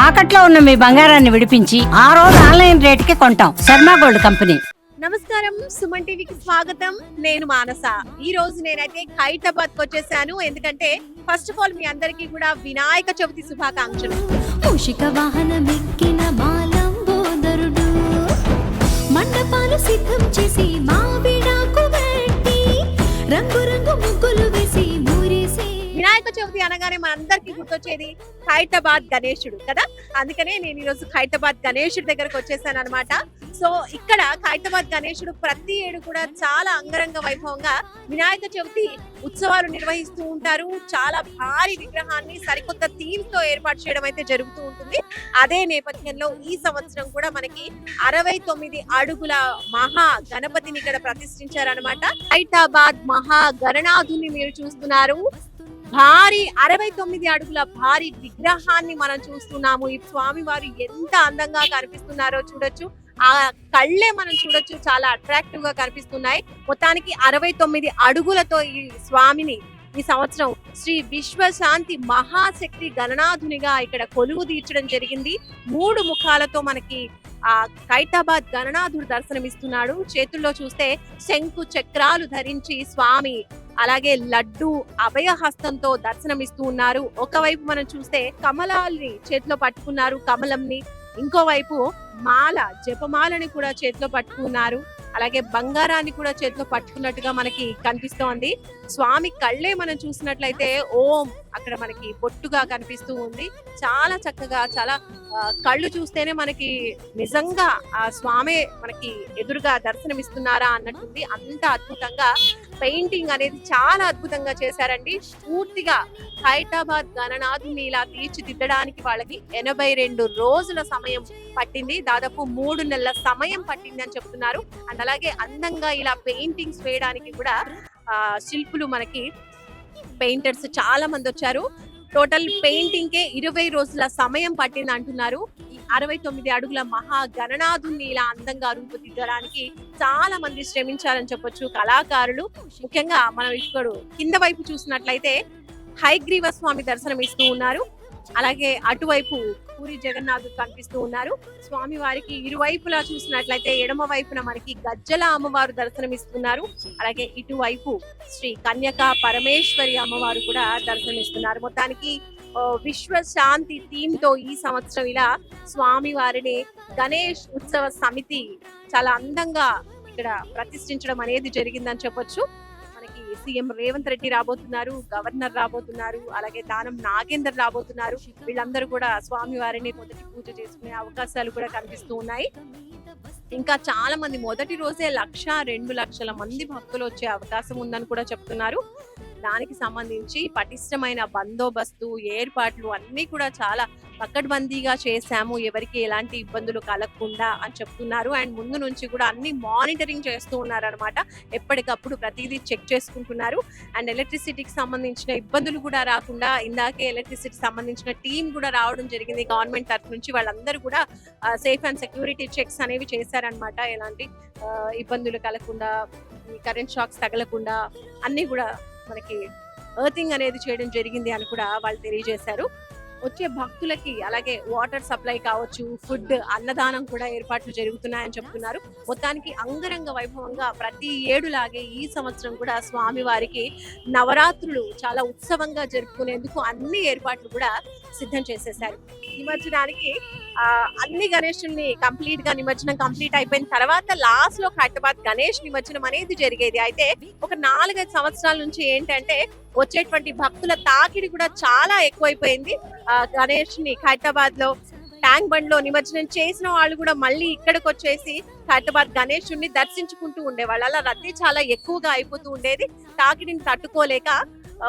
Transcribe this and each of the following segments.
తాకట్లో ఉన్న మీ బంగారాన్ని విడిపించి ఆ రోజు ఆన్లైన్ రేటుకి కొంటాం. Sharma gold company. నమస్కారం, సుమన్ టీవీకి స్వాగతం. నేను మానస. ఈ రోజు నేనైతే ఖైరతాబాద్ కి వచ్చేసాను. ఎందుకంటే ఫస్ట్ ఆఫ్ ఆల్ మీ అందరికీ కూడా వినాయక చవితి శుభాకాంక్షలు. మూషిక వాహనమెక్కిన బాలంబోదరుడు మండపాలు సిద్ధం చేసి మావిడాకు పెట్టి రంగురంగు ముగ్గులు వేసి మురిసే. వినాయక చవితి అనగానే మన అందరికి గుర్తొచ్చేది ఖైరతాబాద్ గణేశుడు కదా. అందుకనే నేను ఈరోజు ఖైరతాబాద్ గణేశుడి దగ్గరకు వచ్చేసాను అనమాట. సో ఇక్కడ ఖైరతాబాద్ గణేశుడు ప్రతి ఏడు కూడా చాలా అంగరంగ వైభవంగా వినాయక చవితి ఉత్సవాలు నిర్వహిస్తూ ఉంటారు. చాలా భారీ విగ్రహాన్ని సరికొత్త థీమ్ తో ఏర్పాటు చేయడం అయితే జరుగుతూ ఉంటుంది. అదే నేపథ్యంలో ఈ సంవత్సరం కూడా మనకి 69 అడుగుల మహా గణపతిని ఇక్కడ ప్రతిష్ఠించారనమాట. ఖైరతాబాద్ మహా గణనాథుని మీరు చూస్తున్నారు. భారీ 69 అడుగుల భారీ విగ్రహాన్ని మనం చూస్తున్నాము. ఈ స్వామి వారు ఎంత అందంగా కనిపిస్తున్నారో చూడొచ్చు. ఆ కళ్ళే మనం చూడొచ్చు, చాలా అట్రాక్టివ్ గా కనిపిస్తున్నాయి. మొత్తానికి 69 అడుగులతో ఈ స్వామిని ఈ సంవత్సరం శ్రీ విశ్వశాంతి మహాశక్తి గణనాథునిగా ఇక్కడ కొలువు తీర్చడం జరిగింది. 3 ముఖాలతో మనకి ఆ ఖైరతాబాద్ గణనాథుడు దర్శనమిస్తున్నాడు. చేతుల్లో చూస్తే శంకు చక్రాలు ధరించి స్వామి అలాగే లడ్డు అభయహస్తంతో దర్శనమిస్తూ ఉన్నారు. ఒకవైపు మనం చూస్తే కమలాల్ని చేతిలో పట్టుకున్నారు, కమలంని. ఇంకోవైపు మాల, జపమాలని కూడా చేతిలో పట్టుకున్నారు. అలాగే బంగారాన్ని కూడా చేతిలో పట్టుకున్నట్టుగా మనకి కనిపిస్తోంది. స్వామి కళ్ళే మనం చూసినట్లయితే ఓం అక్కడ మనకి బొట్టుగా కనిపిస్తూ ఉంది. చాలా చక్కగా, చాలా కళ్ళు చూస్తేనే మనకి నిజంగా ఆ స్వామి మనకి ఎదురుగా దర్శనమిస్తున్నారా అన్నట్టుంది. అంత అద్భుతంగా పెయింటింగ్ అనేది చాలా అద్భుతంగా చేశారండి. పూర్తిగా ఖైరతాబాద్ గణనాథుని ఇలా తీర్చిదిద్దడానికి వాళ్ళకి 82 రోజుల సమయం పట్టింది. దాదాపు 3 నెలల సమయం పట్టింది అని చెప్తున్నారు. అండ్ అలాగే అందంగా ఇలా పెయింటింగ్స్ వేయడానికి కూడా శిల్పులు మనకి పెయింటర్స్ చాలా మంది వచ్చారు. టోటల్ పెయింటింగ్ కే 20 రోజుల సమయం పట్టింది అంటున్నారు. ఈ 69 అడుగుల మహా గణనాథుని ఇలా అందంగా రూపుదిద్దడానికి చాలా మంది శ్రమించారని చెప్పొచ్చు కళాకారులు. ముఖ్యంగా మనం ఇప్పుడు కింద వైపు చూసినట్లయితే హయగ్రీవ స్వామి దర్శనం ఇస్తూ ఉన్నారు. అలాగే అటువైపు పూరి జగన్నాథుడు కనిపిస్తూ ఉన్నారు. స్వామి వారికి ఇరువైపులా చూసినట్లయితే ఎడమ వైపున మనకి గజ్జల అమ్మవారు దర్శనమిస్తున్నారు. అలాగే ఇటువైపు శ్రీ కన్యక పరమేశ్వరి అమ్మవారు కూడా దర్శనమిస్తున్నారు. మొత్తానికి విశ్వశాంతి థీమ్ తో ఈ సంవత్సరం ఇలా స్వామి వారిని గణేష్ ఉత్సవ సమితి చాలా అందంగా ఇక్కడ ప్రతిష్ఠించడం అనేది జరిగిందని చెప్పొచ్చు. సీఎం రేవంత్ రెడ్డి రాబోతున్నారు, గవర్నర్ రాబోతున్నారు, అలాగే దానం నాగేందర్ రాబోతున్నారు. వీళ్ళందరూ కూడా స్వామి వారిని మొదటి పూజ చేసుకునే అవకాశాలు కూడా కనిపిస్తూ ఉన్నాయి. ఇంకా చాలా మంది మొదటి రోజే 1,00,000-2 లక్షల మంది భక్తులు వచ్చే అవకాశం ఉందని కూడా చెప్తున్నారు. దానికి సంబంధించి పటిష్టమైన బందోబస్తు ఏర్పాట్లు అన్ని కూడా చాలా పకడ్బందీగా చేశాము, ఎవరికి ఎలాంటి ఇబ్బందులు కలగకుండా అని చెప్తున్నారు. అండ్ ముందు నుంచి కూడా అన్ని మానిటరింగ్ చేస్తూ ఉన్నారు అనమాట. ఎప్పటికప్పుడు ప్రతిదీ చెక్ చేసుకుంటున్నారు. అండ్ ఎలక్ట్రిసిటీకి సంబంధించిన ఇబ్బందులు కూడా రాకుండా ఇందాకే ఎలక్ట్రిసిటీకి సంబంధించిన టీం కూడా రావడం జరిగింది గవర్నమెంట్ తరఫు నుంచి. వాళ్ళందరూ కూడా సేఫ్ అండ్ సెక్యూరిటీ చెక్స్ అనేవి చేశారనమాట. ఎలాంటి ఇబ్బందులు కలగకుండా, కరెంట్ షాక్స్ తగలకుండా అన్ని కూడా మనకి ఎర్తింగ్ అనేది చేయడం జరిగింది అని కూడా వాళ్ళు తెలియజేశారు. వచ్చే భక్తులకి అలాగే వాటర్ సప్లై కావచ్చు, ఫుడ్, అన్నదానం కూడా ఏర్పాట్లు జరుగుతున్నాయని చెప్తున్నారు. మొత్తానికి అంగరంగ వైభవంగా ప్రతి ఏడులాగే ఈ సంవత్సరం కూడా స్వామి వారికి నవరాత్రులు చాలా ఉత్సవంగా జరుపుకునేందుకు అన్ని ఏర్పాట్లు కూడా సిద్ధం చేసేశారు. నిమజ్జనానికి అన్ని గణేశుల్ని నిమజ్జనం కంప్లీట్ అయిపోయిన తర్వాత లాస్ట్ లో ఖైరతాబాద్ గణేష్ నిమజ్జనం అనేది జరిగేది. అయితే ఒక 4-5 సంవత్సరాల నుంచి ఏంటంటే వచ్చేటువంటి భక్తుల తాకిడి కూడా చాలా ఎక్కువైపోయింది. గణేష్ ని ఖైరతాబాద్ లో ట్యాంక్ బండ్ లో నిమజ్జనం చేసిన వాళ్ళు కూడా మళ్ళీ ఇక్కడికి వచ్చేసి ఖైరతాబాద్ గణేశుడిని దర్శించుకుంటూ ఉండేవాళ్ళు. అలా రద్దీ చాలా ఎక్కువగా అయిపోతూ ఉండేది. తాకిడిని తట్టుకోలేక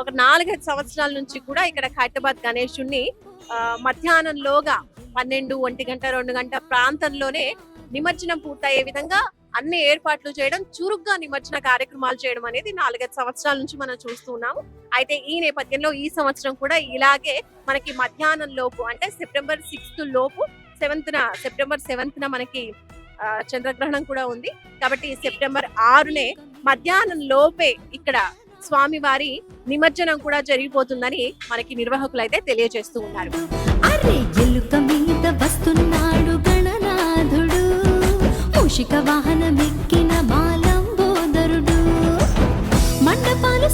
ఒక 4-5 సంవత్సరాల నుంచి కూడా ఇక్కడ ఖైరతాబాద్ గణేశుడిని మధ్యాహ్నంలోగా 12, 1 గంట, 2 గంట ప్రాంతంలోనే నిమజ్జనం పూర్తయ్యే విధంగా అన్ని ఏర్పాట్లు చేయడం, చురుగ్గా నిమజ్జన కార్యక్రమాలు చేయడం అనేది 4-5 సంవత్సరాల నుంచి మనం చూస్తూ ఉన్నాము. అయితే ఈ నేపథ్యంలో ఈ సంవత్సరం కూడా ఇలాగే మనకి మధ్యాహ్నం లోపు అంటే సెప్టెంబర్ 6 లోపు సెప్టెంబర్ 7న మనకి చంద్రగ్రహణం కూడా ఉంది. కాబట్టి సెప్టెంబర్ 6నే మధ్యాహ్నం లోపే ఇక్కడ స్వామివారి నిమజ్జనం కూడా జరిగిపోతుందని మనకి నిర్వాహకులు అయితే తెలియజేస్తూ ఉన్నారు.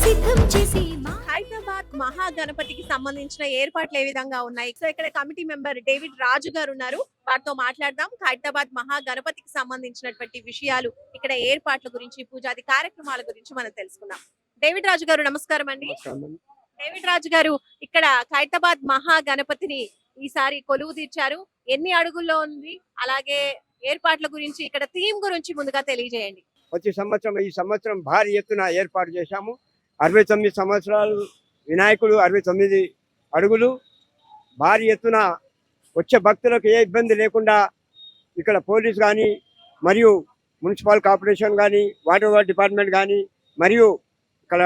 సిద్ధం చేసి హైదరాబాద్ మహాగణపతికి సంబంధించిన ఏర్పాట్లు ఏ విధంగా ఉన్నాయి? సో ఇక్కడ కమిటీ మెంబర్ డేవిడ్ రాజు గారు ఉన్నారు, వారితో మాట్లాడదాం. హైదరాబాద్ మహాగణపతికి సంబంధించినటువంటి విషయాలు, ఇక్కడ ఏర్పాట్ల గురించి, పూజాది కార్యక్రమాల గురించి మనం తెలుసుకుందాం. డేవిడ్ రాజు గారు నమస్కారం అండి. డేవిడ్ రాజు గారు, ఇక్కడ ఖైరతాబాద్ మహాగణపతిని ఈసారి కొలువు తీర్చారు. ఎన్ని అడుగుల్లో ఉంది, అలాగే ఏర్పాట్ల గురించి, ఇక్కడ థీమ్ గురించి ముందుగా తెలియజేయండి. ప్రతి సంవత్సరం ఈ సంవత్సరం భారీ ఎత్తున ఏర్పాటు చేశాము. 69 సంవత్సరాలు వినాయకుడు, 69 అడుగులు. భారీ ఎత్తున వచ్చే భక్తులకు ఏ ఇబ్బంది లేకుండా ఇక్కడ పోలీస్ కానీ, మరియు మున్సిపల్ కార్పొరేషన్ కానీ, వాటర్ డిపార్ట్మెంట్ కానీ, మరియు ఇక్కడ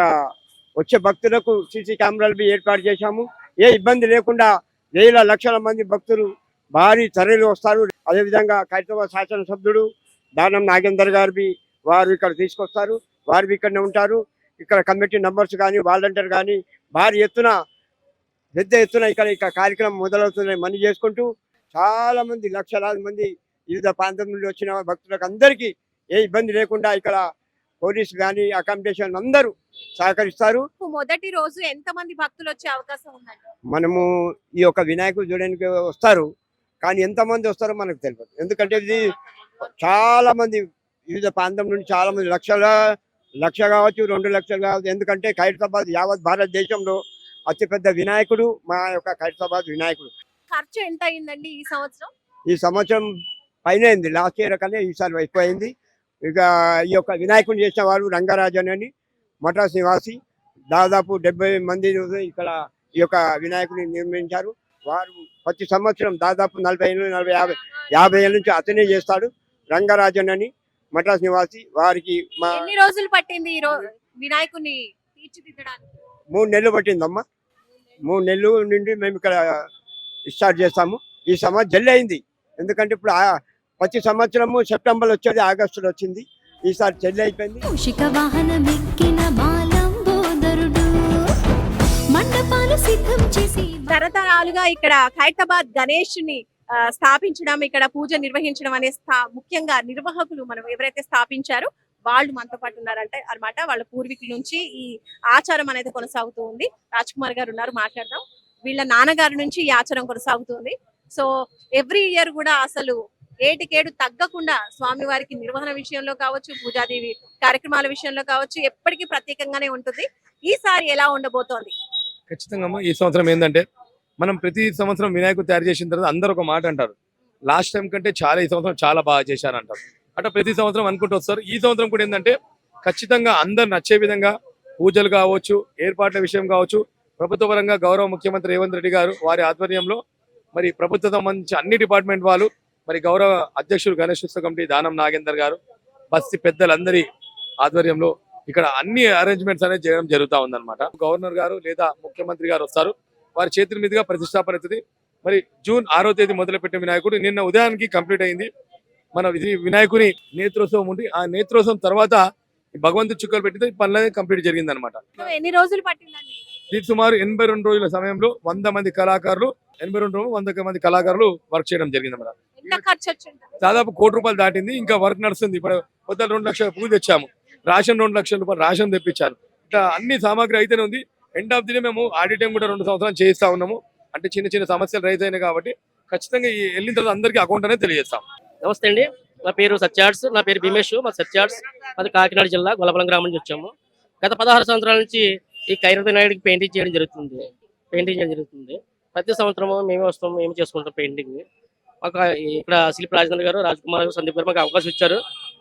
వచ్చే భక్తులకు సీసీ కెమెరాలు ఏర్పాటు చేశాము. ఏ ఇబ్బంది లేకుండా వేల లక్షల మంది భక్తులు భారీ తరలి వస్తారు. అదేవిధంగా ఖైరతాబాద్ శాసనసభ్యుడు దానం నాగేందర్ గారు వారు ఇక్కడ తీసుకొస్తారు. వారు ఇక్కడనే ఉంటారు. ఇక్కడ కమిటీ మెంబర్స్ కానీ, వాలంటీర్ కానీ భారీ ఎత్తున, పెద్ద ఎత్తున ఇక్కడ కార్యక్రమం మొదలవుతుందని మనీ చేసుకుంటూ చాలా మంది, లక్షలాది మంది వివిధ ప్రాంతం నుండి వచ్చిన భక్తులకు అందరికీ ఏ ఇబ్బంది లేకుండా ఇక్కడ పోలీసు కానీ, అకామిడేషన్ అందరూ సహకరిస్తారు. మొదటి రోజు ఎంత మంది భక్తులు వచ్చే అవకాశం ఉందండి? మనము ఈ యొక్క వినాయకుడు చూడడానికి వస్తారు, కానీ ఎంతమంది వస్తారో మనకు తెలియదు. ఎందుకంటే ఇది చాలా మంది వివిధ ప్రాంతం నుండి చాలా మంది, లక్ష కావచ్చు, 2 లక్షలు కావచ్చు. ఎందుకంటే ఖైరతాబాద్ యావత్ భారతదేశంలో అతిపెద్ద వినాయకుడు మా యొక్క ఖైరతాబాద్ వినాయకుడు. ఖర్చు ఎంత అయిందండి ఈ సంవత్సరం? ఈ సంవత్సరం పైన అయింది, లాస్ట్ ఇయర్ కన్నా ఈసారి ఎక్కువైంది. ఇక ఈ యొక్క వినాయకుడిని చేసిన వారు రంగరాజన్ అని మద్రాస్ నివాసి, దాదాపు 70 మంది ఇక్కడ ఈ యొక్క వినాయకుడిని నిర్మించారు. వారు ప్రతి సంవత్సరం దాదాపు 40 ఏళ్ళు, 50 ఏళ్ళ నుంచి అతనే చేస్తాడు. రంగరాజన్ అని మద్రాస్ నివాసి. వారికి ఎన్ని రోజులు పట్టింది ఈ వినాయకుడిని తీర్చిదిద్దడానికి? 3 నెలలు పట్టిందమ్మా. 3 నెలలు నుండి మేము ఇక్కడ స్టార్ట్ చేస్తాము. ఈ సంవత్సరం జల్లి అయింది. ఎందుకంటే ఇప్పుడు ప్రతి సంవత్సరము సెప్టెంబర్ వచ్చేది, ఆగస్టులో వచ్చింది. ఈసారి చెల్లి అయిపోయింది. కౌశిక వాహనమెక్కిన బాలంబోదరుడు మండపాలు సిద్ధం చేసి తరతరాలుగా ఇక్కడ ఖైరతాబాద్ గణేష్ ని స్థాపించడం, ఇక్కడ పూజ నిర్వహించడం అనే ముఖ్యంగా నిర్వాహకులు మనం ఎవరైతే స్థాపించారో వాళ్ళు మనతో పాటు ఉన్నారంటే అన్నమాట. వాళ్ళ పూర్వీకుల నుంచి ఈ ఆచారం అనేది కొనసాగుతూ ఉంది. రాజ్ కుమార్ గారు ఉన్నారు, మాట్లాడదాం. వీళ్ళ నాన్నగారి నుంచి ఈ ఆచారం కొనసాగుతుంది. సో ఎవ్రీ ఇయర్ కూడా అసలు ఏటికేడు తగ్గకుండా స్వామివారికి నిర్వహణ విషయంలో కావచ్చు, పూజాదేవి కార్యక్రమాల విషయంలో కావచ్చు, ఎప్పటికీ ప్రత్యేకంగానే ఉంటుంది. ఈసారి ఎలా ఉండబోతోంది? ఖచ్చితంగా ఈ సంవత్సరం ఏంటంటే, మనం ప్రతి సంవత్సరం వినాయకుడు తయారు చేసిన తర్వాత అందరూ ఒక మాట అంటారు, లాస్ట్ టైం కంటే చాలా ఈ సంవత్సరం చాలా బాగా చేశారంటారు. అంటే ప్రతి సంవత్సరం అనుకుంటూ వస్తారు. ఈ సంవత్సరం కూడా ఏంటంటే ఖచ్చితంగా అందరు నచ్చే విధంగా పూజలు కావచ్చు, ఏర్పాట్ల విషయం కావచ్చు, ప్రభుత్వ పరంగా గౌరవ ముఖ్యమంత్రి రేవంత్ రెడ్డి గారు వారి ఆధ్వర్యంలో మరి ప్రభుత్వం సంబంధించి అన్ని డిపార్ట్మెంట్ వాళ్ళు, మరి గౌరవ అధ్యక్షుడు గణేష్ ఉత్సవ కమిటీ దానం నాగేందర్ గారు, బస్తి పెద్దలందరి ఆధ్వర్యంలో ఇక్కడ అన్ని అరేంజ్మెంట్స్ అనేది చేయడం జరుగుతూ ఉందన్నమాట. గవర్నర్ గారు లేదా ముఖ్యమంత్రి గారు వస్తారు, వారి చేతుల మీదుగా ప్రతిష్టాపన అవుతుంది. మరి జూన్ 6వ తేదీ మొదలుపెట్టిన వినాయకుడు నిన్న ఉదయానికి కంప్లీట్ అయింది. మన వినాయకుని నేత్రోత్సవం ఉండి, ఆ నేత్రోత్సవం తర్వాత భగవంతుడు చుక్కలు పెట్టితే పనులు కంప్లీట్ జరిగింది అనమాట. ఎన్ని రోజులు పట్టిందండి? ఇది సుమారు 82 రోజుల సమయంలో 100 మంది కళాకారులు, 100 మంది కళాకారులు వర్క్ చేయడం జరిగింది అన్నమాట. ఎంత ఖర్చు వచ్చింది? దాదాపు ₹1 దాటింది. ఇంకా వర్క్ నడుస్తుంది. ఇప్పుడు కొత్త 2 లక్షల పూలు తెచ్చాము, రేషన్ 2 లక్షల రూపాయలు రేషన్ తెప్పించాను. ఇట్లా అన్ని సామాగ్రి అయితేనే ఉంది. ఎండ్ ఆఫ్ ది డే మేము ఆడిటింగ్ కూడా 2 సంవత్సరాలు చేయిస్తా ఉన్నాము. అంటే చిన్న చిన్న సమస్యలు రైతు అయినాయి కాబట్టి ఖచ్చితంగా ఈ వెళ్ళిన తర్వాత అందరికీ అకౌంట్ అనేది తెలియజేస్తాం. నమస్తే అండి, నా పేరు సత్యార్ట్స్, నా పేరు భీమేష్, మా సత్యార్ట్స్ అది కాకినాడ జిల్లా గొల్లపల్లం గ్రామం నుంచి వచ్చాము. గత 16 సంవత్సరాల నుంచి ఈ ఖైరతాబాద్ వినాయకుడికి పెయింటింగ్ చేయడం జరుగుతుంది. ప్రతి సంవత్సరం మేమే వస్తాం, మేము చేసుకుంటాం పెయింటింగ్. మాకు ఇక్కడ శిల్పి రాజేంద్ర గారు, రాజ్ కుమార్ గారు, సందీప్ గారు మాకు అవకాశం ఇచ్చారు.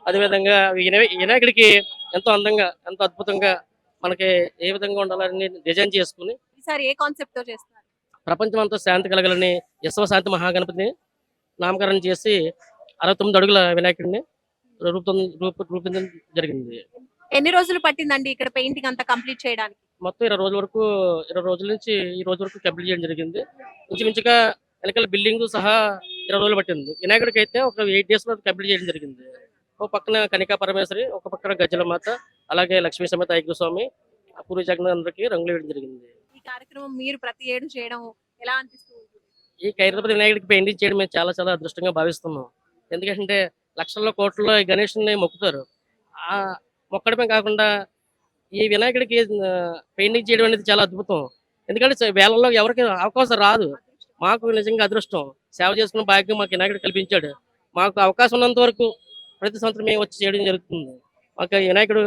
అదేవిధంగా వినాయకుడికి ఎంతో అందంగా, ఎంతో అద్భుతంగా మనకి ఏ విధంగా ఉండాలని డిజైన్ చేసుకుని ఈసారి ఏ కాన్సెప్ట్ తో చేస్తున్నారు? ప్రపంచం అంతా శాంతి కలగాలని విశ్వశాంతి మహాగణపతిని నామకరణం చేసి 69 అడుగుల వినాయకుడిని రూపొందించడం జరిగింది. ఎన్ని రోజులు పట్టిందండి ఇక్కడ పెయింటింగ్ అంతా కంప్లీట్ చేయడానికి? మొత్తం 20 రోజుల నుంచి ఈ రోజు వరకు కంప్లీట్ చేయడం జరిగింది. ఇంచుమించుగా వెనకాల బిల్డింగ్ సహా 20 రోజులు పట్టింది. వినాయకుడికి అయితే ఒక 8 days లో కంప్లీట్ చేయడం జరిగింది. ఒక పక్కన కనికా పరమేశ్వరి, ఒక పక్కన గజ్జల మాత, అలాగే లక్ష్మీ సమేత అయ్యప్ప స్వామి, పూర్వ జగన్నందరికి రంగులు వేయడం జరిగింది. ఈ కార్యక్రమం మీరు ప్రతి ఏడు చేయడం ఎలా అనిపిస్తుంది? ఈ ఖైరతాబాద్ వినాయకుడికి పెయింటింగ్ చేయడం మేము చాలా చాలా అదృష్టంగా భావిస్తున్నాం. ఎందుకంటే లక్షల్లో కోట్లలో గణేషుని మొక్కుతారు. ఆ మొక్కడమే కాకుండా ఈ వినాయకుడికి పెయింటింగ్ చేయడం అనేది చాలా అద్భుతం. ఎందుకంటే వేళల్లో ఎవరికి అవకాశం రాదు. మాకు నిజంగా అదృష్టం. సేవ చేసుకున్న భాగ్యం మాకు వినాయకుడు కల్పించాడు. మాకు అవకాశం ఉన్నంత వరకు ప్రతి సంవత్సరం మేము వచ్చి చేయడం జరుగుతుంది. మాకు ఈ వినాయకుడు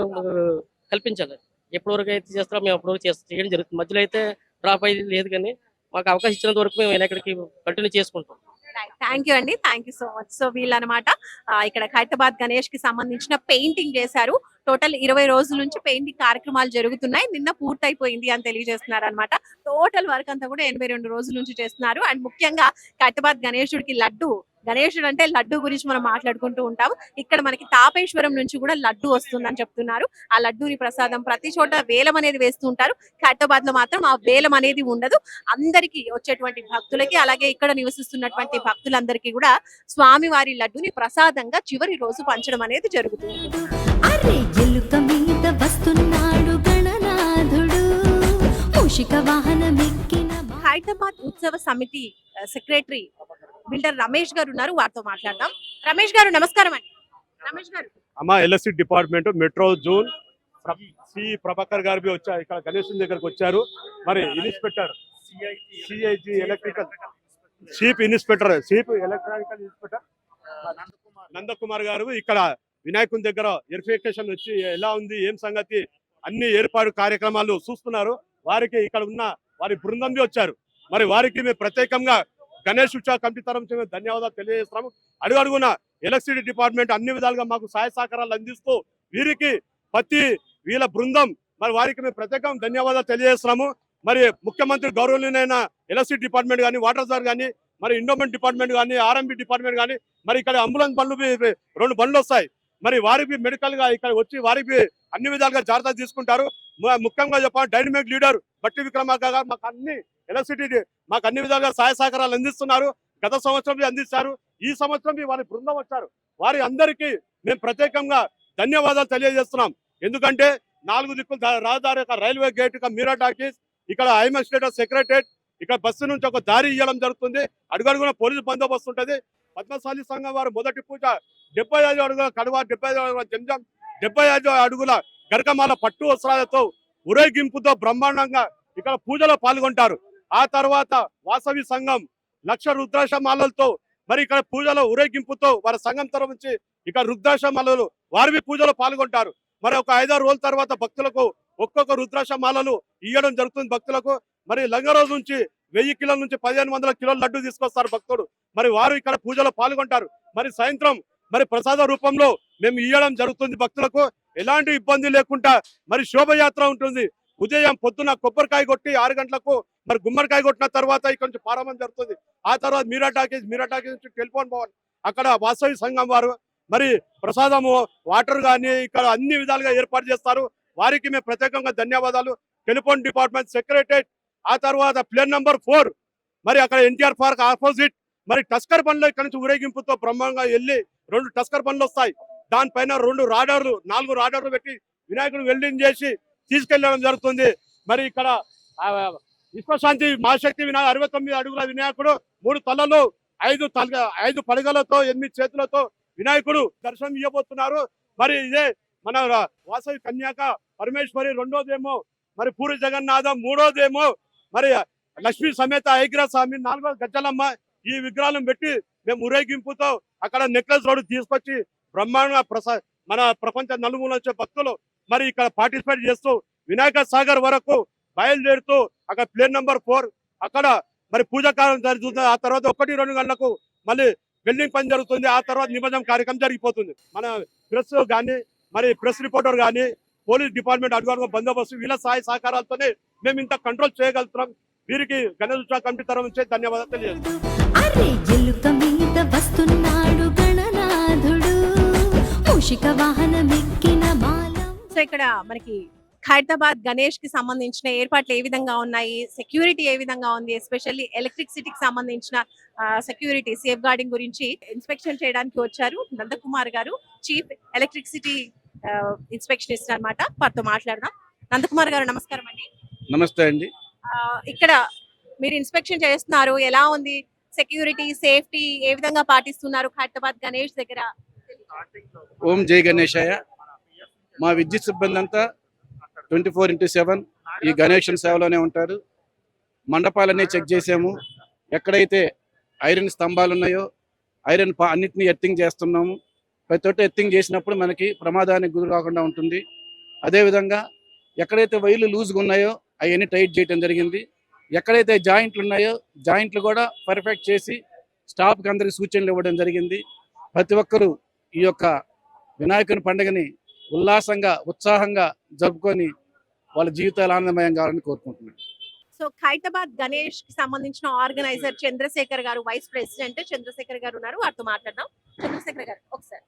కల్పించాలి. ఎప్పటి వరకు అయితే చేస్తారో మేము అప్పటి వరకు చేయడం జరుగుతుంది. మధ్యలో అయితే డ్రాప్ అయ్యేది లేదు, కానీ మాకు అవకాశం ఇచ్చినంత వరకు మేము వినాయకుడికి కంటిన్యూ చేసుకుంటాం. థ్యాంక్ యూ అండి, thank you so much. So వీళ్ళనమాట ఇక్కడ ఖైరతాబాద్ గణేష్ కి సంబంధించిన పెయింటింగ్ చేశారు. టోటల్ 20 రోజుల నుంచి పెయింటింగ్ కార్యక్రమాలు జరుగుతున్నాయి. నిన్న పూర్తయిపోయింది అని తెలియజేస్తున్నారు అనమాట. టోటల్ వర్క్ అంతా కూడా 82 రోజుల నుంచి చేస్తున్నారు. అండ్ ముఖ్యంగా ఖైరతాబాద్ గణేశుడికి లడ్డు, గణేశుడు అంటే లడ్డు గురించి మనం మాట్లాడుకుంటూ ఉంటాం. ఇక్కడ మనకి తాపేశ్వరం నుంచి కూడా లడ్డు వస్తుందని చెప్తున్నారు. ఆ లడ్డూని ప్రసాదం ప్రతి చోట వేలం అనేది వేస్తూ ఉంటారు. ఖైరతాబాద్ లో మాత్రం ఆ వేలం అనేది ఉండదు. అందరికి వచ్చేటువంటి భక్తులకి, అలాగే ఇక్కడ నివసిస్తున్నటువంటి భక్తులందరికీ కూడా స్వామివారి లడ్డుని ప్రసాదంగా చివరి రోజు పంచడం అనేది జరుగుతుంది. అరే ఎలుక మీద వస్తున్నాడు గణనాథుడు మూషిక వాహనమెక్కిన ఖైరతాబాద్ ఉత్సవ సమితి సెక్రటరీ బిల్డర్ రమేష్ గారు ఉన్నారు, వారితో మాట్లాడదాం. రమేష్ గారు నమస్కారం అండి. రమేష్ గారు, అమ్మా LSC department metro zone C Prabhakar గారు వచ్చారు, ఇక్కడ గణేశుని దగ్గరకు వచ్చారు. మరి inspector CIG electrical chief electronical inspector Nandakumar గారు ఇక్కడ వినాయకుని దగ్గర వెరిఫికేషన్ వచ్చి ఎలా ఉంది ఏం సంగతి అన్ని ఏర్పాటు కార్యక్రమాలు చూస్తున్నారు. వారికి ఇక్కడ ఉన్న వారి బృందం వచ్చారు. మరి వారికి మేము ప్రత్యేకంగా గణేష్ ఉత్సవ కమిటీ తరఫున ధన్యవాదాలు తెలియజేస్తున్నాము. అడుగడుగున ఎలక్ట్రిసిటీ డిపార్ట్మెంట్ అన్ని విధాలుగా మాకు సహాయ సహకారాలు అందిస్తూ వీరికి ప్రతి వీళ్ళ బృందం మరి వారికి మేము ప్రత్యేకంగా ధన్యవాదాలు తెలియజేస్తున్నాము. మరి ముఖ్యమంత్రి గౌరవనీయులైన ఎలక్ట్రిసిటీ డిపార్ట్మెంట్ కానీ, వాటర్ సార్ కానీ, మరి ఇండోమెంట్ డిపార్ట్మెంట్ కానీ, ఆర్ఎంబి డిపార్ట్మెంట్ కానీ, మరి ఇక్కడ అంబులెన్స్ బండ్లు 2 బండ్లు వస్తాయి. మరి వారికి మెడికల్ గా ఇక్కడ వచ్చి వారికి అన్ని విధాలుగా జాగ్రత్తలు తీసుకుంటారు. ముఖ్యంగా చెప్పాలి డైనమిక్ లీడర్ బట్టి విక్రమార్క గారు మాకు అన్ని ఎలక్ట్రిసిటీ మాకు అన్ని విధాలుగా సహాయ సహకారాలు అందిస్తున్నారు. గత సంవత్సరం అందిస్తారు, ఈ సంవత్సరం వారి బృందం వచ్చారు. వారి అందరికీ మేము ప్రత్యేకంగా ధన్యవాదాలు తెలియజేస్తున్నాం. ఎందుకంటే 4 దిక్కులు రహదారి, రైల్వే గేట్, మీరా టాకీస్, ఇక్కడ అడ్మినిస్ట్రేటివ్ సెక్రటరేట్, ఇక్కడ బస్సు నుంచి ఒక దారి ఇవ్వడం జరుగుతుంది. అడుగడుగున పోలీసు బందోబస్తు ఉంటుంది. పద్మశాలి సంఘం వారు మొదటి పూజ 75 అడుగుల కడువ, 75 అడుగుల జంజం, 75 అడుగుల గరకమాల పట్టు వస్త్రాలతో ఊరేగింపుతో బ్రహ్మాండంగా ఇక్కడ పూజలో పాల్గొంటారు. ఆ తర్వాత వాసవి సంఘం 1,00,000 రుద్రాక్షమాలలతో మరి ఇక్కడ పూజలో ఊరేగింపుతో వారి సంఘం తరఫు నుంచి ఇక్కడ రుద్రాక్షమాలలు వారివి పూజలో పాల్గొంటారు. మరి ఒక 5-6 రోజుల తర్వాత భక్తులకు ఒక్కొక్క రుద్రాక్షమాలలు ఇవ్వడం జరుగుతుంది భక్తులకు. మరి లంగరోజు నుంచి 1000 కిలోల నుంచి 1500 కిలోల లడ్డు తీసుకొస్తారు భక్తుడు. మరి వారు ఇక్కడ పూజలో పాల్గొంటారు. మరి సాయంత్రం మరి ప్రసాద రూపంలో మేము ఇవ్వడం జరుగుతుంది భక్తులకు. ఎలాంటి ఇబ్బంది లేకుండా మరి శోభయాత్ర ఉంటుంది. ఉదయం పొద్దున కొబ్బరికాయ కొట్టి 6 గంటలకు మరి గుమ్మడికాయ కొట్టిన తర్వాత ఇక్కడ నుంచి ప్రారంభం జరుగుతుంది. ఆ తర్వాత మీరా టాకీస్ నుంచి టెలిఫోన్ భవన్ అక్కడ వాసవి సంఘం వారు మరి ప్రసాదము, వాటర్ కానీ ఇక్కడ అన్ని విధాలుగా ఏర్పాటు చేస్తారు. వారికి మేము ప్రత్యేకంగా ధన్యవాదాలు. టెలిఫోన్ డిపార్ట్మెంట్ సెక్రటరేట్, ఆ తర్వాత ప్లేన్ నెంబర్ 4 మరి అక్కడ ఎన్టీఆర్ పార్క్ ఆపోజిట్ మరి టస్కర్ బండ్లు ఇక్కడ నుంచి ఊరేగింపుతో బ్రహ్మంగా వెళ్ళి 2 టస్కర్ బండ్లు వస్తాయి. దానిపైన 4 రాడార్లు పెట్టి వినాయకుడు వెల్డింగ్ చేసి తీసుకెళ్లడం జరుగుతుంది. మరి ఇక్కడ విశ్వశాంతి మహాశక్తి వినాయక 69 అడుగుల వినాయకుడు 3 తలలు 5 పడగలతో 8 చేతులతో వినాయకుడు దర్శనం ఇవ్వబోతున్నారు. మరి ఇదే మన వాసవి కన్యాక పరమేశ్వరి, రెండోదేమో మరి పూరి జగన్నాథం, మూడోదేమో మరి లక్ష్మీ సమేత ఐగ్ర స్వామి, 4వ గజ్జలమ్మ. ఈ విగ్రహాలను పెట్టి మేము ఊరేగింపుతో అక్కడ నెక్లెస్ రోడ్ తీసుకొచ్చి బ్రహ్మాండంగా మన ప్రపంచ నలుమూల వచ్చే భక్తులు మరి ఇక్కడ పార్టిసిపేట్ చేస్తూ వినాయక సాగర్ వరకు బయలుదేరుతూ అక్కడ ప్లేన్ నెంబర్ 4 అక్కడ మరి పూజా కార్యం జరుగుతుంది. ఆ తర్వాత 1-2 గంటలకు మళ్ళీ బిల్డింగ్ పని జరుగుతుంది. ఆ తర్వాత నిమజ్జనం కార్యక్రమం జరిగిపోతుంది. మన ప్రెస్ కానీ మరి ప్రెస్ రిపోర్టర్ కానీ పోలీస్ డిపార్ట్మెంట్ అడుగు బందోబస్తు వీళ్ళ సహాయ సహకారాలతోనే మేము ఇంత కంట్రోల్ చేయగలుగుతున్నాం. వీరికి గణేష్ ఉత్సవ కమిటీ తరఫు నుంచి ధన్యవాదాలు తెలియజేస్తాం. అరే ఎలుక మీద వస్తున్నాడు గణనాథుడు మూషిక వాహనమెక్కిన బాలం. సో ఇక్కడ మనకి ఖైరతాబాద్ గణేష్ కి సంబంధించిన ఏర్పాట్లు ఏ విధంగా ఉన్నాయి, సెక్యూరిటీ ఏ విధంగా ఉంది, ఎస్పెషల్లీ ఎలక్ట్రిసిటీకి సంబంధించిన సెక్యూరిటీ సేఫ్ గార్డింగ్ గురించి ఇన్స్పెక్షన్ చేయడానికి వచ్చారు నందకుమార్ గారు, చీఫ్ ఎలక్ట్రిసిటీ ఇన్స్పెక్షనిస్ట్ అన్నమాట. వారితో మాట్లాడదాం. నందకుమార్ గారు నమస్కారం అండి. నమస్తే అండి. ఇక్కడ మీరు ఇన్స్పెక్షన్ చేస్తున్నారు, ఎలా ఉంది సెక్యూరిటీ, సేఫ్టీ ఏ విధంగా పాటిస్తున్నారు ఖైరతాబాద్ గణేష్ దగ్గర? ఓం జై గణేశాయ. మా విద్యుత్ సిబ్బంది అంతా 24/7 ఈ గణేషన్ సేవలోనే ఉంటారు. మండపాలన్నీ చెక్ చేసాము. ఎక్కడైతే ఐరన్ స్తంభాలు ఉన్నాయో ఐరన్ అన్నిటిని ఎర్తింగ్ చేస్తున్నాము. ప్రతి ఒక్కటి ఎర్తింగ్ చేసినప్పుడు మనకి ప్రమాదానికి గురి కాకుండా ఉంటుంది. అదేవిధంగా ఎక్కడైతే వైర్లు లూజ్గా ఉన్నాయో అవన్నీ టైట్ చేయడం జరిగింది. ఎక్కడైతే జాయింట్లు ఉన్నాయో జాయింట్లు కూడా పర్ఫెక్ట్ చేసి స్టాఫ్కి అందరికి సూచనలు ఇవ్వడం జరిగింది. ప్రతి ఒక్కరూ ఈ యొక్క వినాయకుని పండుగని ఉల్లాసంగా ఉత్సాహంగా జరుపుకొని వాళ్ళ జీవితాలు ఆనందమయం కావాలని కోరుకుంటున్నాను. సో ఖైరతాబాద్ గణేష్ కి సంబంధించిన ఆర్గనైజర్ చంద్రశేఖర్ గారు, వైస్ ప్రెసిడెంట్ చంద్రశేఖర్ గారు ఉన్నారు. వారితో మాట్లాడదాం. చంద్రశేఖర్ గారు ఒకసారి.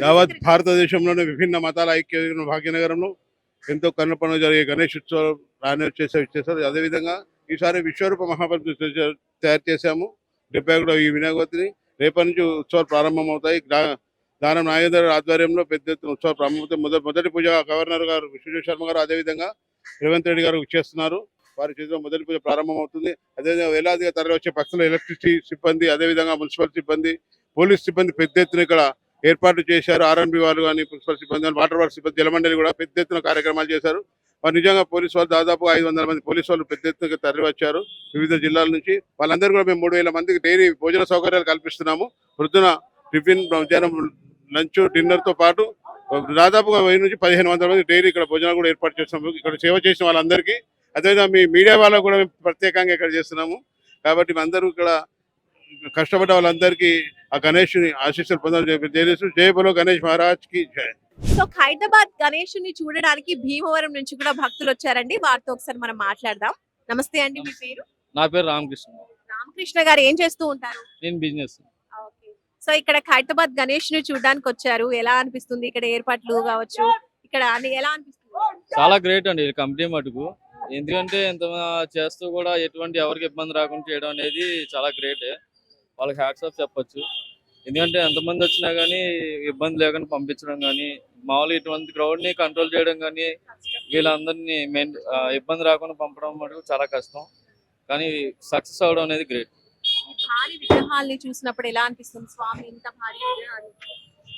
యావత్ భారతదేశంలోని విభిన్న మతాల ఐక్య భాగ్యనగరంలో ఎంతో కన్నుపనులు జరిగే గణేష్ ఉత్సవం చేశారు. అదేవిధంగా ఈసారి విశ్వరూప మహాప్రభు తయారు చేశాము. 71వ ఈ వినాయకవతిని రేపటి నుంచి ఉత్సవాలు ప్రారంభమవుతాయి. దానం నాగేందర్ ఆధ్వర్యంలో పెద్ద ఎత్తున ఉత్సవాలు ప్రారంభమవుతాయి. మొదటి పూజ గవర్నర్ గారు విశ్వజిత్ శర్మ గారు, అదేవిధంగా రేవంత్ రెడ్డి గారు చేస్తున్నారు. వారి చేతిలో మొదటి పూజ ప్రారంభమవుతుంది. అదేవిధంగా వేలాదిగా తరలి వచ్చే భక్తులు, ఎలక్ట్రిసిటీ సిబ్బంది, అదేవిధంగా మున్సిపల్ సిబ్బంది, పోలీస్ సిబ్బంది పెద్ద ఎత్తున ఇక్కడ ఏర్పాటు చేశారు. ఆర్ఎన్బి వాళ్ళు కానీ, మున్సిపల్ సిబ్బంది, వాటర్ వర్క్ సిబ్బంది, జలమండలి కూడా పెద్ద ఎత్తున కార్యక్రమాలు చేశారు. వారు నిజంగా పోలీసు వాళ్ళు దాదాపు 500 మంది పోలీసు వాళ్ళు పెద్ద ఎత్తున తరలి వచ్చారు వివిధ జిల్లాల నుంచి. వాళ్ళందరూ కూడా మేము 3000 మందికి డైలీ భోజన సౌకర్యాలు కల్పిస్తున్నాము. పొద్దున టిఫిన్, మధ్యాహ్నం లంచ్, డిన్నర్తో పాటు దాదాపుగా 1000 నుంచి 1500 మంది డైలీ ఇక్కడ భోజనాలు కూడా ఏర్పాటు చేస్తున్నాము. ఇక్కడ సేవ చేసిన వాళ్ళందరికీ, అదేవిధంగా మీ మీడియా వాళ్ళకు కూడా మేము ప్రత్యేకంగా ఇక్కడ చేస్తున్నాము. కాబట్టి మీ అందరూ ఇక్కడ కష్టపడ్డ వాళ్ళందరికీ ఆ గణేష్ని ఆశీస్సులు పొందాలని జై బలో గణేష్ మహారాజ్ కి జై. సో ఖైరతాబాద్ గణేష్ ని చూడడానికి భీమవరం నుంచి కూడా భక్తులు వచ్చారండి. వారితో ఒకసారి మనం మాట్లాడదాం. నమస్తే అండి, మీ పేరు? నా పేరు రామకృష్ణ. రామకృష్ణ గారు ఏం చేస్తూ ఉంటారు? నేను బిజినెస్. ఓకే. సో ఇక్కడ ఖైరతాబాద్ గణేష్ ని చూడడానికి వచ్చారు. ఎలా అనిపిస్తుంది ఇక్కడ ఏర్పాట్లు కావచ్చు, ఇక్కడ అన్ని ఎలా అనిపిస్తుంది? చాలా గ్రేట్ అండి కంపెనీ మటుకు. ఎందుకంటే ఎంత చేస్తూ కూడా ఎటువంటి ఎవరికి ఇబ్బంది రాకుండా చేయడం అనేది చాలా గ్రేట్. వాళ్ళకి హ్యాట్స్ ఆఫ్ చెప్పొచ్చు. ఎందుకంటే ఎంతమంది వచ్చినా కానీ ఇబ్బంది లేకుండా పంపించడం కానీ, మామూలు ఇటువంటి క్రౌడ్ ని కంట్రోల్ చేయడం కానీ, వీళ్ళందరినీ ఇబ్బంది రాకుండా పంపడం మటుకు చాలా కష్టం. కానీ సక్సెస్ అవడం అనేది గ్రేట్. భారీ విగ్రహాలని చూసినప్పుడు ఎలా అనిపిస్తుంది? స్వామి ఇంత భారీ విగ్రహాలు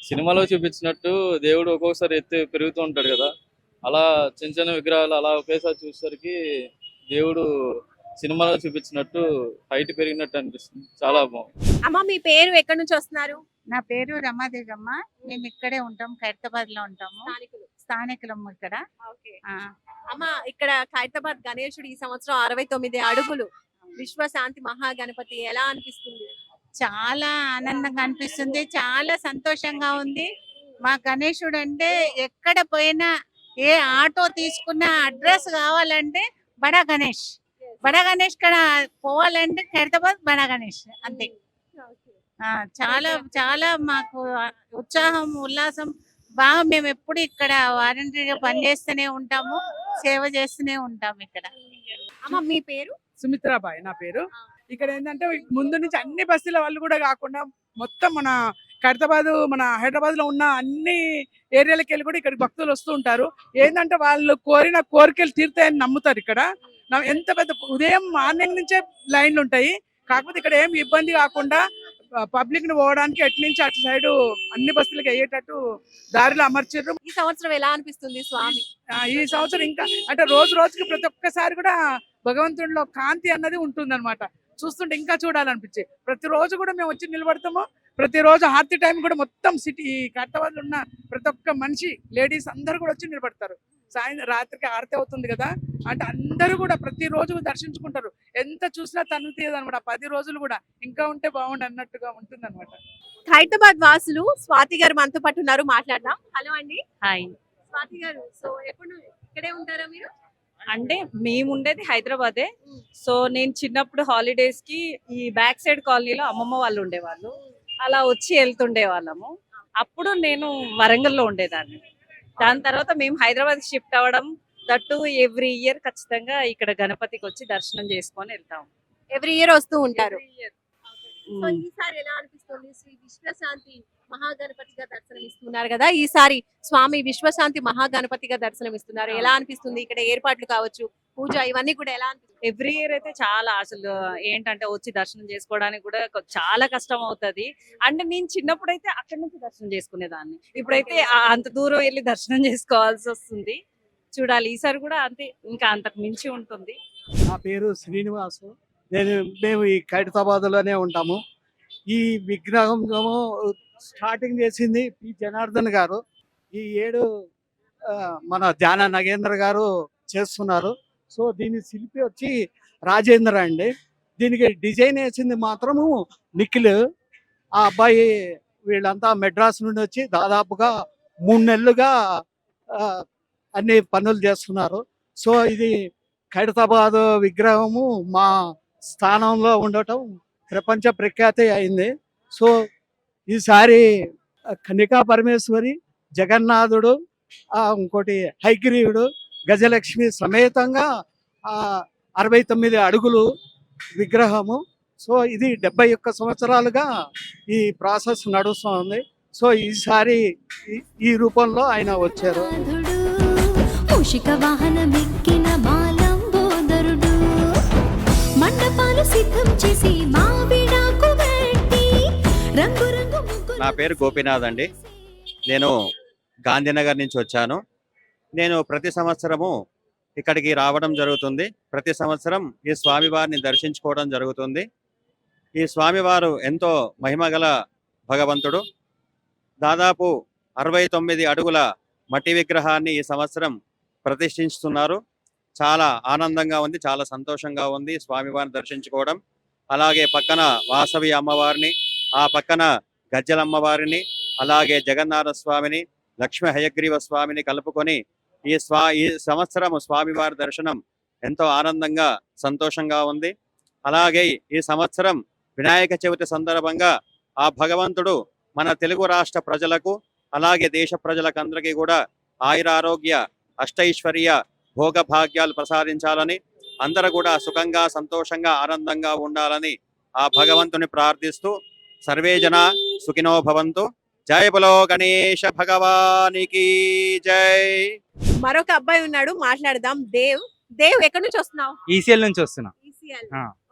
సినిమాలో చూపించినట్టు దేవుడు ఒక్కొక్కసారి ఎత్తు పెరుగుతూ ఉంటాడు కదా, అలా చిన్న చిన్న విగ్రహాలు అలా ఒకేసారి చూసేసరికి దేవుడు సినిమాలో చూపించినట్టు హైట్ పెరిగినట్టు అనిపిస్తుంది. చాలా బాగుంది. అమ్మ, మీ పేరు ఎక్కడి నుంచి వస్తున్నారు? నా పేరు రమాదేవి అమ్మ. మేము ఇక్కడే ఉంటాం, ఖైరతాబాద్ లో ఉంటాము. స్థానికులం ఇక్కడ. ఓకే. ఆ, అమ్మ, ఇక్కడ ఖైరతాబాద్ గణేశుడు ఈ సంవత్సరం 69 అడుగులు విశ్వశాంతి మహాగణపతి ఎలా అనిపిస్తుంది? చాలా ఆనందంగా అనిపిస్తుంది, చాలా సంతోషంగా ఉంది. మా గణేశుడు అంటే ఎక్కడ పోయినా, ఏ ఆటో తీసుకున్నా అడ్రస్ కావాలంటే బడా గణేష్, బడా గణేష్ కడ పోవాలంటే ఖైరతాబాద్ బడా గణేష్ అంతే. చాలా చాలా మాకు ఉత్సాహం, ఉల్లాసం బాగా. మేము ఎప్పుడు ఇక్కడ వాలంటీర్గా పనిచేస్తూనే ఉంటాము, సేవ చేస్తూనే ఉంటాము ఇక్కడ. అమ్మ, మీ పేరు? సుమిత్రాబాయ్ నా పేరు. ఇక్కడ ఏంటంటే ముందు నుంచి అన్ని బస్తీల వాళ్ళు కూడా కాకుండా మొత్తం మన ఖైరతాబాద్, మన హైదరాబాద్ లో ఉన్న అన్ని ఏరియాలకి వెళ్ళి కూడా ఇక్కడికి భక్తులు వస్తూ ఉంటారు. ఏంటంటే వాళ్ళు కోరిన కోరికలు తీరుతాయని నమ్ముతారు. ఇక్కడ ఎంత పెద్ద ఉదయం మార్నింగ్ నుంచే లైన్లు ఉంటాయి. కాకపోతే ఇక్కడ ఏం ఇబ్బంది కాకుండా పబ్లిక్ ని పోవడానికి అటు నుంచి అటు సైడ్ అన్ని బస్సులకు అయ్యేటట్టు దారిలో అమర్చారు. ఈ సంవత్సరం ఎలా అనిపిస్తుంది స్వామి? ఈ సంవత్సరం ఇంకా అంటే రోజు రోజుకి ప్రతి ఒక్కసారి కూడా భగవంతుడిలో కాంతి అన్నది ఉంటుంది అనమాట. చూస్తుంటే ఇంకా చూడాలనిపించే ప్రతిరోజు కూడా మేము వచ్చి నిలబడతాము. ప్రతిరోజు హారతి టైం కూడా మొత్తం సిటీ ఖైరతాబాద్ లో ఉన్న ప్రతి ఒక్క మనిషి, లేడీస్ అందరూ కూడా వచ్చి నిలబడతారు. సాయంత్రం రాత్రికి హారతి అవుతుంది కదా, అంటే అందరూ కూడా ప్రతిరోజు దర్శించుకుంటారు. ఎంత చూసినా తను తీయదనమాట. 10 రోజులు కూడా ఇంకా ఉంటే బాగుండు అన్నట్టుగా ఉంటుంది అనమాట. ఖైరతాబాద్ వాసులు స్వాతి గారు మనతో పాటు ఉన్నారు, మాట్లాడదాం. హలో అండి. హాయ్ స్వాతి గారు, సో ఎప్పుడు ఇక్కడే ఉంటారా మీరు? అంటే మేము ఉండేది హైదరాబాదే. సో నేను చిన్నప్పుడు హాలిడేస్ కి ఈ బ్యాక్ సైడ్ కాలనీలో అమ్మమ్మ వాళ్ళు ఉండేవాళ్ళు, అలా వచ్చి వెళ్తుండే వాళ్ళము. అప్పుడు నేను వరంగల్లో ఉండేదాన్ని. దాని తర్వాత మేము హైదరాబాద్ షిఫ్ట్ అవ్వడం, దట్టు ఎవ్రీ ఇయర్ ఖచ్చితంగా ఇక్కడ గణపతికి వచ్చి దర్శనం చేసుకొని వెళ్తాం. ఎవ్రీ ఇయర్ వస్తూ ఉంటారు. Every year. సో ఈసారి ఎలా అనిపిస్తుంది? శ్రీ విశ్వశాంతి మహాగణపతిగా దర్శనం ఇస్తున్నారు కదా, ఈసారి స్వామి విశ్వశాంతి మహాగణపతిగా దర్శనం ఇస్తున్నారు. ఎలా అనిపిస్తుంది? ఇక్కడ ఏర్పాట్లు కావచ్చు, పూజ ఇవన్నీ కూడా ఎలా అనిపిస్తుంది? ఎవ్రీ ఇయర్ అయితే చాలా అసలు ఏంటంటే వచ్చి దర్శనం చేసుకోవడానికి కూడా చాలా కష్టం అవుతుంది. అంటే నేను చిన్నప్పుడు అయితే అక్కడి నుంచి దర్శనం చేసుకునేదాన్ని, ఇప్పుడైతే అంత దూరం వెళ్ళి దర్శనం చేసుకోవాల్సి వస్తుంది. చూడాలి ఈసారి కూడా అంతే, ఇంకా అంతకు మించి ఉంటుంది. నా పేరు శ్రీనివాసు. మేము ఈ ఖైరతాబాద్లోనే ఉంటాము. ఈ విగ్రహం స్టార్టింగ్ చేసింది పి జనార్దన్ గారు. ఈ ఏడు మన ధ్యాన నగేంద్ర గారు చేస్తున్నారు. సో దీని శిల్పి వచ్చి రాజేంద్ర అండి. దీనికి డిజైన్ వేసింది మాత్రము నిఖిల్. ఆ అబ్బాయి వీళ్ళంతా మెడ్రాస్ నుండి వచ్చి దాదాపుగా 3 నెలలుగా అన్ని పనులు చేస్తున్నారు. సో ఇది ఖైరతాబాద్ విగ్రహము మా స్థానంలో ఉండటం ప్రపంచ ప్రఖ్యాతి అయింది. సో ఈసారి కన్నికా పరమేశ్వరి, జగన్నాథుడు, ఇంకోటి హైగ్రీవుడు, గజలక్ష్మి సమేతంగా 69 అడుగులు విగ్రహము. సో ఇది 71 సంవత్సరాలుగా ఈ ప్రాసెస్ నడుస్తుంది. సో ఈసారి ఈ రూపంలో ఆయన వచ్చారు. మూషిక వాహనమెక్కిన బాలంబోదరుడు మండపాలు సిద్ధం చేసి మావిడాకు వెట్టి రంగురంగు ముగ్గులు. నా పేరు గోపీనాథ్ అండి. నేను గాంధీనగర్ నుంచి వచ్చాను. నేను ప్రతి సంవత్సరము ఇక్కడికి రావడం జరుగుతుంది. ప్రతి సంవత్సరం ఈ స్వామివారిని దర్శించుకోవడం జరుగుతుంది. ఈ స్వామివారు ఎంతో మహిమగల భగవంతుడు. దాదాపు 69 అడుగుల మట్టి విగ్రహాన్ని ఈ సంవత్సరం ప్రతిష్ఠిస్తున్నారు. చాలా ఆనందంగా ఉంది, చాలా సంతోషంగా ఉంది స్వామివారిని దర్శించుకోవడం. అలాగే పక్కన వాసవి అమ్మవారిని, ఆ పక్కన గజ్జల అమ్మవారిని, అలాగే జగన్నాథ స్వామిని, లక్ష్మీ హయగ్రీవ స్వామిని కలుపుకొని ఈ సంవత్సరం స్వామివారి దర్శనం ఎంతో ఆనందంగా సంతోషంగా ఉంది. అలాగే ఈ సంవత్సరం వినాయక చవితి సందర్భంగా ఆ భగవంతుడు మన తెలుగు రాష్ట్ర ప్రజలకు, అలాగే దేశ ప్రజలకు అందరికీ కూడా ఆయురారోగ్య అష్టైశ్వర్య భోగభాగ్యాలు ప్రసాదించాలని, అందరూ కూడా సుఖంగా సంతోషంగా ఆనందంగా ఉండాలని ఆ భగవంతుని ప్రార్థిస్తూ సర్వే జన సుఖినో భవంతు. జై బలో గణేశ భగవానికి జై. మరొక అబ్బాయి ఉన్నాడు, మాట్లాడదాం. దేవ్ ఎక్కడి నుంచి వస్తున్నావు? ఈసీఎల్ నుంచి వస్తున్నా.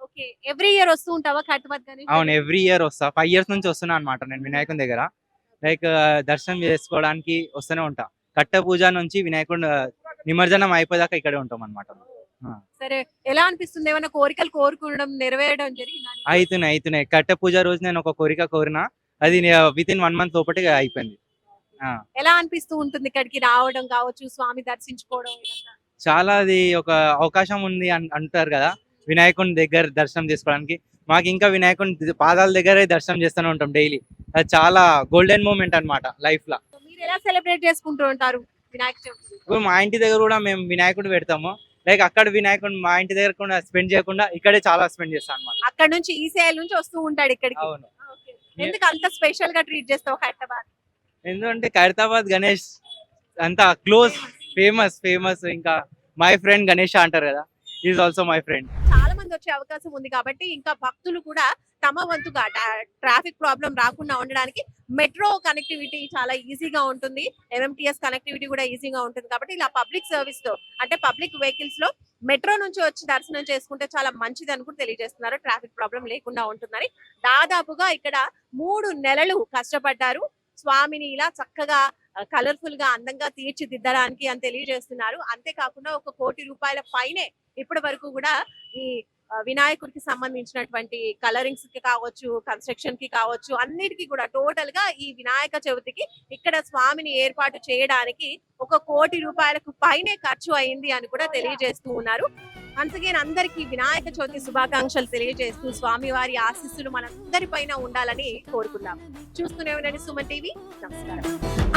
ఓకే, ఎవ్రీ ఇయర్ వస్తూ ఉంటావా ఖైరతాబాద్ గణేష్? అవును, ఎవ్రీ ఇయర్ వస్తా. 5 years నుంచి వస్తున్నా అనమాట నేను వినాయకుని దగ్గర. లైక్ దర్శనం చేసుకోవడానికి వస్తూనే ఉంటా. కట్ట పూజ నుంచి వినాయకుడు నిమజ్జనం అయిపోయాక ఇక్కడే ఉంటాం అనమాట. సరే, ఎలా అనిపిస్తుంది? ఏమైనా కోరికలు కోరుకోవడం నెరవేరడం జరిగిందా? అవుతున్నాయి. కట్ట పూజ రోజు నేను ఒక కోరిక కోరినా, అది వితిన్ 1 month లోపటి అయిపోయింది. ఎలా అనిపిస్తూ ఉంటుంది ఇక్కడికి రావడం కావచ్చు, స్వామి దర్శించుకోవడం? చాలా అది ఒక అవకాశం ఉంది అంటారు కదా వినాయకుని దగ్గర దర్శనం చేసుకోవడానికి. మాకు ఇంకా వినాయకుని పాదాల దగ్గరే దర్శనం చేస్తూనే ఉంటాం డైలీ. అది చాలా గోల్డెన్ మూమెంట్ అన్నమాట లైఫ్ లో. మీరు ఎలా సెలబ్రేట్ చేసుకుంటూ ఉంటారు వినాయక చవితి? ఇప్పుడు మా ఇంటి దగ్గర కూడా మేము వినాయకుడు పెడతాము. లైక్ అక్కడ వినాయకుడు మా ఇంటి దగ్గర కూడా స్పెండ్ చేయకుండా ఇక్కడే చాలా స్పెండ్ చేస్తాం అన్నమాట. అక్కడ నుంచి ఈసీఐల్ నుంచి వస్తూ ఉంటాడు ఇక్కడికి. అవును. ఎందుకు అంత స్పెషల్ గా ట్రీట్ చేస్తావు ఖైరతాబాద్? ఎందుకంటే ఖైరతాబాద్ గణేష్ అంత క్లోజ్, ఫేమస్. ఇంకా మై ఫ్రెండ్ గణేష్ అంటారు కదా, ఈజ్ ఆల్సో మై ఫ్రెండ్. చాలా మంది వచ్చే అవకాశం ఉంది కాబట్టి ఇంకా భక్తులు కూడా తమ వంతుగా ట్రాఫిక్ ప్రాబ్లం రాకుండా ఉండడానికి మెట్రో కనెక్టివిటీ చాలా ఈజీగా ఉంటుంది, ఎంఎంటీఎస్ కనెక్టివిటీ కూడా ఈజీగా ఉంటుంది. కాబట్టి ఇలా పబ్లిక్ సర్వీస్ తో, అంటే పబ్లిక్ వెహికల్స్ లో మెట్రో నుంచి వచ్చి దర్శనం చేసుకుంటే చాలా మంచిది అని కూడా తెలియజేస్తున్నారు. ట్రాఫిక్ ప్రాబ్లం లేకుండా ఉంటుందని. దాదాపుగా ఇక్కడ 3 నెలలు కష్టపడ్డారు స్వామిని ఇలా చక్కగా కలర్ఫుల్ గా అందంగా తీర్చిదిద్దడానికి అని తెలియజేస్తున్నారు. అంతేకాకుండా 1 కోటి రూపాయల పైనే ఇప్పటి వరకు కూడా ఈ వినాయకుడికి సంబంధించినటువంటి కలరింగ్స్ కి కావచ్చు, కన్స్ట్రక్షన్ కి కావచ్చు, అన్నిటికీ కూడా టోటల్ గా ఈ వినాయక చవితికి ఇక్కడ స్వామిని ఏర్పాటు చేయడానికి 1 కోటి రూపాయలకు పైనే ఖర్చు అయింది అని కూడా తెలియజేస్తూ ఉన్నారు. వన్స్ అగైన్ అందరికీ వినాయక చవితి శుభాకాంక్షలు తెలియజేస్తూ స్వామివారి ఆశీస్సులు మనందరి పైన ఉండాలని కోరుకున్నాం. చూస్తూనే ఉండండి సుమన్ టీవీ. నమస్కారం.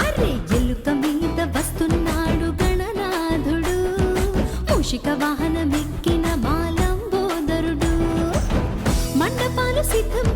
అరే ఎలుక మీద వస్తున్నాడు గణనాథుడు, మూషిక వాహనమెక్కిన బాలంబోదరుడు మండపాలు సిద్ధం